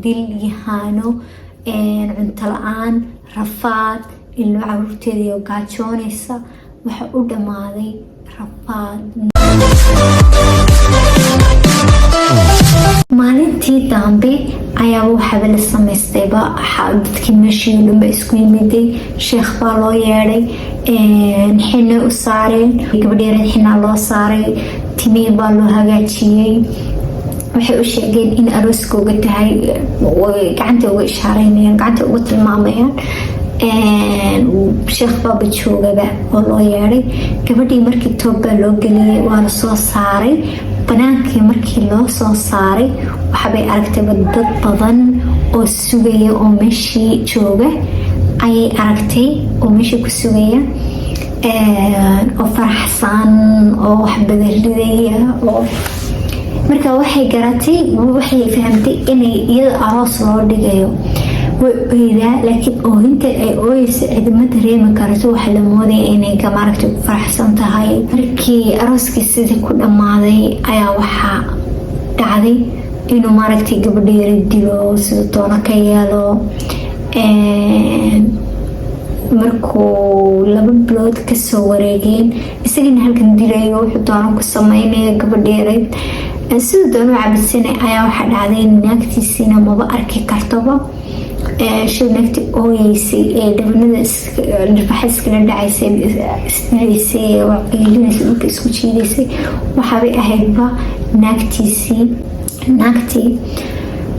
dil yahaano cunto la-aan rafaad ilmo caruurteedii oo gaajoonaysa waxa u dhammaaday rafaad. maalintii dambe ayaa waxaba la samaystayba dadkii meeshii dhanba isku yimiday sheekh baa loo yeedhay xina u saareen gabadheereed xinaa loo saaray timihii baa loo hagaajiyey waxay u sheegeen in arooskooga tahay gacanta uga ishaareynayaan gacanta uga tilmaamayaan sheekh baaba joogaba oo loo yeedhay gabadhii markii toob baa loo geliyay waa la soo saaray banaankii markii loo soo saaray waxabay aragtayba dad badan oo sugaya oo meeshii jooga ayay aragtay oo meeshii ku sugaya oo faraxsan oo wax badaridaya oo marka waxay garatay waxay fahamtay inay iyada aroos loo dhigayo way oydaa laakiin oohinta ay ooyeysa cidma dareemi karto waxa la moodaya inay maaragtay ku faraxsan tahay. markii arooskii sidii ku dhammaaday ayaa waxaa dhacday inuu maaragtay gabadheera dilo sida doono ka yeelo. markuu 2 bilood kasoo wareegeen isagana halkan dilayo wuxuu doono ku sameynaya gabadheereed sida doono cabisana ayaa waxaa dhacday naagtiisiina maba arki kartoba shay naagti ooyeysay ee dhabanada dhirbaxa iskala dhacaysay isdilaysay waqiilinaysa dhulka isku jiidaysay waxaabay ahaydba naagtii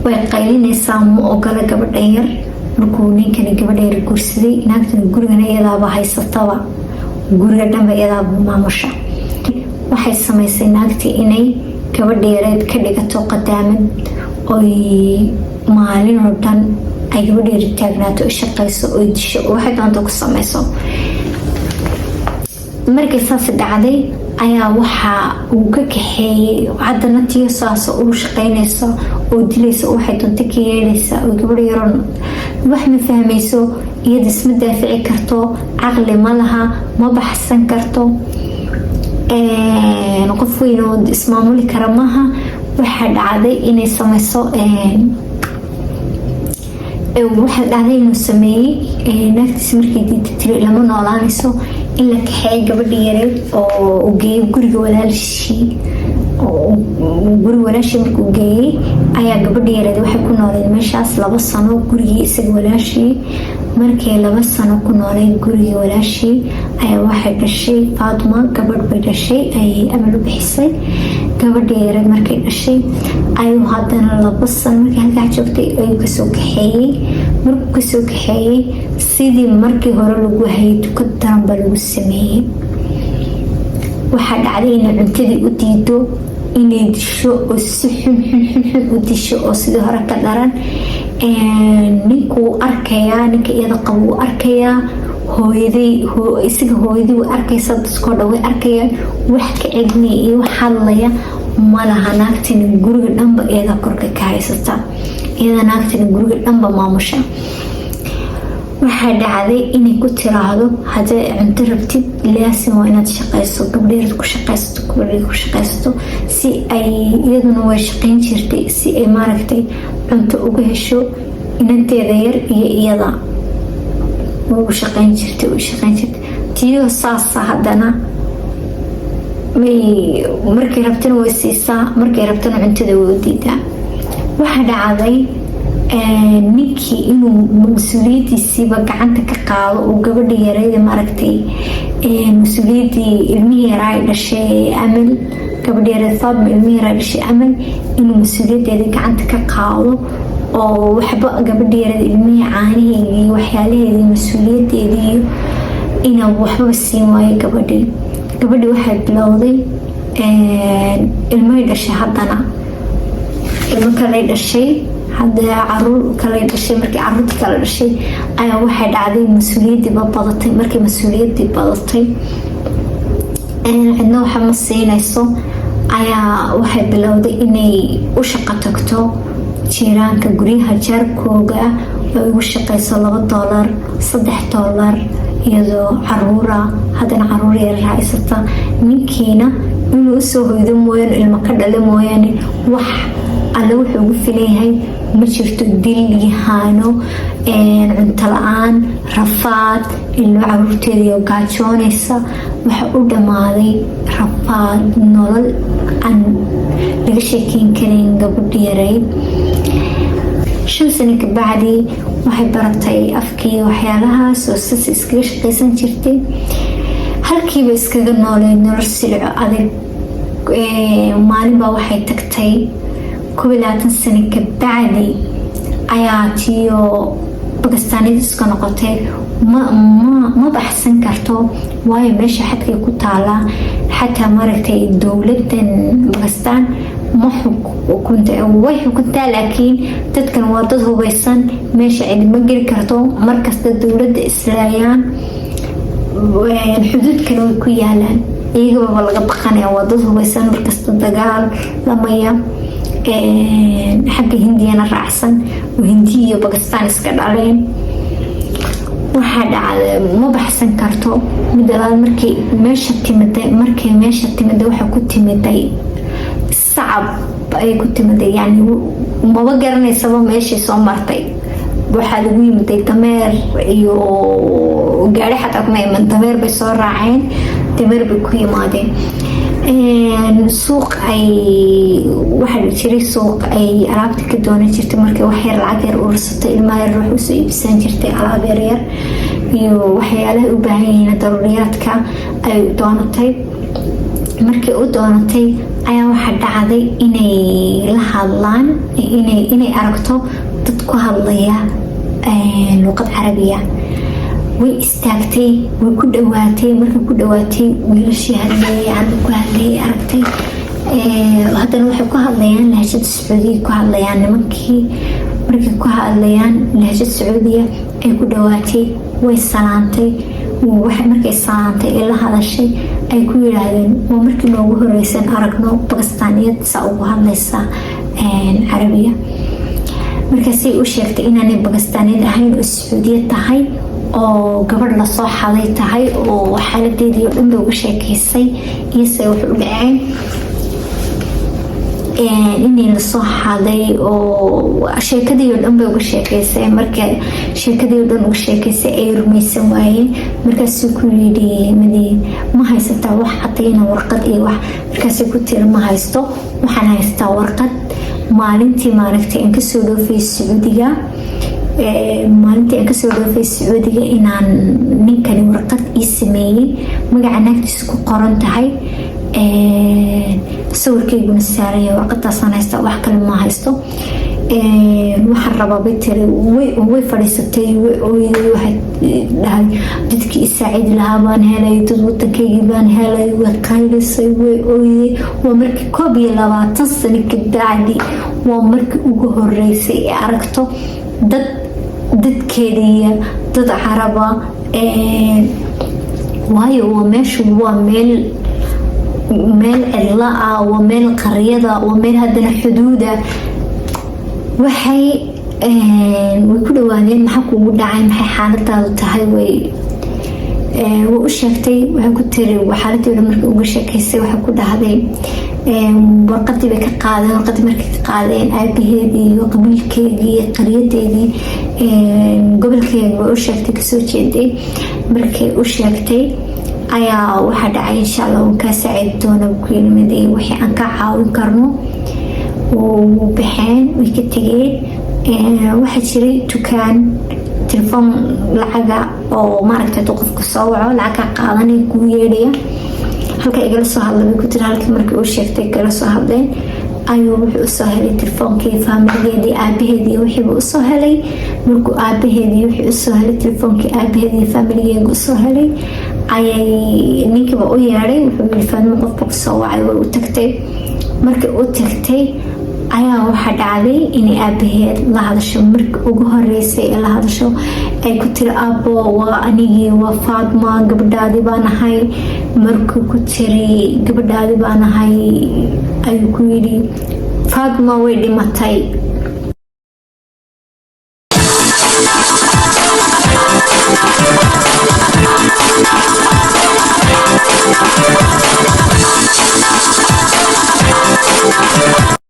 way qaylinaysaa ma ogola gabadha yar. markuu ninkani gabadha yar guursaday naagtana gurigana iyadaaba haysataba guriga dhanba iyadaaba maamusha. waxay samaysay naagtii inay gabadha yareed ka dhigato qadaamad oy maalin oo dhan ay gabadha yar taagnaato o shaqayso oy disho oo waxay doonto ku samayso. markii saas dhacday ayaa waxaa uu ka kaxeeyey haddana tiyo saas u shaqaynaysa oo dilaysa oo waxay doonto ka yeelaysa oo gabadha yaroon wax ma fahmayso iyada isma daafici karto caqli ma laha ma baxsan karto qof weyn oo ismaamuli kara maaha. waxaa dhacday inay samayso waxaa dhacday inuu sameeyey naagtiis markii diida tiri lama noolaanayso in la kaxeeyo gabadha yareed oo u geeyo guriga walaashii markuu geeyey ayaa gabadha yareed waxay ku nooleed meeshaas 2 sano gurigii isaga walaashii. markay 2 sano ku nooleed gurigii walaashii ayaa waxay dhashay Faatuma gabadh bay dhashay ayay amal u bixisay. gabadha yareed markay dhashay ayuu haddana 2 sano markay halkaa joogtay ayuu kasoo kaxeeyey. markuu kasoo kaxeeyey sidii markii hore lagu hayay tukad daran baa lagu sameeyey. waxaa dhacday inay cuntadii u diido inay disho oo si xun u disho oo sidii hore ka daran. ninkuu arkayaa ninka iyada qabo wuu arkayaa isaga hooyadii way arkaysaa dadkoo dhan way arkayaan wax ka celinaya iyo wax hadlaya malaha. naagtani guriga dhanba iyada korka ka haysata iyada naagtani guriga dhanba maamusha. waxaa dhacday inay ku tiraahdo haddii cunto rabtid laasim waa inaad shaqayso gabdheered ku shaqaysato si ay iyaduna way shaqayn jirtay si ay maaragtay cunto uga hesho inanteeda yar iyo iyada ugu shaqayn jirtay tiyo saasa haddana markay rabtana way siisaa markay rabtana cuntada way u diidaa. waxaa dhacday ninkii inuu mas-uuliyadiisiiba gacanta ka qaado oo gabadha yareeda maaragtay mas-uuliyadii ilmihii yaraa ay dhashay amal gabadha yareed Faatuma ilmihii yaraa dhashay amal inuu mas-uuliyadeeda gacanta ka qaado oo waxba gabadha yareed ilmihii caanaheedii waxyaalaheedii mas-uuliyadeedii inuu waxbaba siin waayo. gabadhii waxay bilowday ilmahay dhashay haddana ilmo kaley dhashay hadda caruur kale dhashay. markii caruurtii kale dhashay ayaa waxay dhacday mas-uuliyadiiba badatay. markii mas-uuliyadii badatay cidna waxa ma siinayso ayaa waxay bilowday inay u shaqo tagto jiiraanka guryaha jaarkooga oo ugu shaqayso $2 $3 iyadoo caruura haddana caruur yar haysata. ninkiina inuu usoo hoydo mooyaane ilmo ka dhale mooyaane wax alle wuxuu ugu filayahay ma jirto dil yahaano cunto la-aan rafaad ilmo caruurteedii oo gaajoonaysa waxa u dhammaaday rafaad nolol aan laga sheekeyn karin gabadhi yarayd 5 sano kabacdi waxay baratay afkii waxyaalahaas oo sas iskaga shaqaysan jirtay halkiiba iskaga nooleed nolol silico adag maalinbaa waxay tagtay 12 sano kabacdi ayaa tiyo Bakistaanid iska noqotay ma baxsan karto waayo meesha xadkay ku taala xataa maragtay dowladan Pakistan ma xukuntaa laakiin dadkan waa dad hubeysan meesha cid ma geli karto markasta dowladda islaayaan xuduudkana way ku yaalaan iyagaba laga baqanaya waa dad hubeysan markasta dagaal lamaya xagga hindiyana raacsan oo hindi iyo Pakistan iska dhaleen waxaa dhacday ma baxsan karto midalaad markay meesha timiday waxa ku timiday sacab ay ku timiday yani maba garanaysaba meeshii soo martay waxaa lagu yimiday dameer iyo gaari xataa kuma iman dameer bay soo raaceen dameer bay ku yimaadeen suuq ay waxa jiray suuq ay alaabta ka doonan jirtay markay wax yar lacag yar urursatay ilmaha yar wax usoo iibsan jirtay alaab yar iyo waxyaalaha u baahan yihiin daruuriyaadka ay doonatay markay u doonatay ayaa waxa dhacday inay la hadlaan inay aragto dad ku hadlaya luqad carabiya way istaagtay way ku dhawaatay markay ku dhawaatay wiilashii hadlayaan ku hadlayay aragtay haddana waxay ku hadlayaan lahjad Sacuudiga ku hadlayaan nimankii markay ku hadlayaan lahjad Sacuudiga ay ku dhawaatay way salaantay markay salaantay ee la hadashay ay ku yiraahdeen waa markii noogu horeysan aragno Pakistaaniyad saa ugu hadlaysa carabiya markaasay u sheegtay inaanay Pakistaaniyad ahayn oo Sacuudiyad tahay oo gabadh la soo xaday tahay oo xaaladeedii oo dhan looga sheekaysay iyo say wax u dhaceen inay la soo xaday oo sheekadii oo dhan bay uga sheekaysay marka sheekadii oo dhan uga sheekaysay ay rumaysan waayeen markaasuu ku yidhi madii ma haysataa wax cadayna warqad iyo wax markaasay ku tiri ma haysto waxaan haystaa warqad maalintii maaragtay aan kasoo dhoofay Sacuudiga maalintii aan kasoo dhoofay Sacuudiga inaan ninkani warqad ii sameeyey magaca naagtiisa ku qoran tahay sawirkayguna saaran yahay warqadaasaan haystaa wax kale ma haysto waxaan rabaa bay tiri way fadhiisatay waxay dhahay dadkii isaacidi lahaa baan helay dad wadankaygii baan helay way qaylisay way ooyday waa markii 21 sano kabacdi waa markii ugu horeysay ee aragto dadkeediya dad caraba waayo waa meeshu waa meel cidla ah waa meel qaryada waa meel haddana xuduuda waxay ku dhawaadeen maxaa kuugu dhacay maxay xaaladaadu tahay way u sheegtay waxay ku tiri xaaladeeda markii uga sheekaysay waxay ku dhahday warqadii bay ka qaadeen warqadii markay ka qaadeen aabaheedii iyo qabiilkeedii iyo qaryadeedii gobolkeeda way u sheegtay kasoo jeeday markay u sheegtay ayaa waxaa dhacay insha Allah waan kaa saacidi doonaa ku yimid wixii aan ka caawin karno oo baxeen way ka tageen waxaa jiray dukaan telefoon lacaga oo maaragtay qofka soo waco lacag qaadanay ku yeedhaya halka igala soo hadlay ku tiri halkii markii uu sheegtay kala soo hadleen ayuu wuxuu soo helay telefoonkii faamiladeedii aabaheedii wixii uu soo helay markuu aabaheedii wixii soo helay telefoonkii aabaheedii faamiladeedii soo helay ayay ninkiiba u yeeray wuxuu yiri faamil qofka soo wacay way u tagtay markii uu tagtay ayaa waxa dhacday in aabaheed la hadasho markii ugu horeysay la hadasho ay ku tiri aabo waa anigii waa Faatma gabadhaadii baan ahay markii ku tiri gabadhaadii baan ahay ay ku yiri Faatma way dhimatay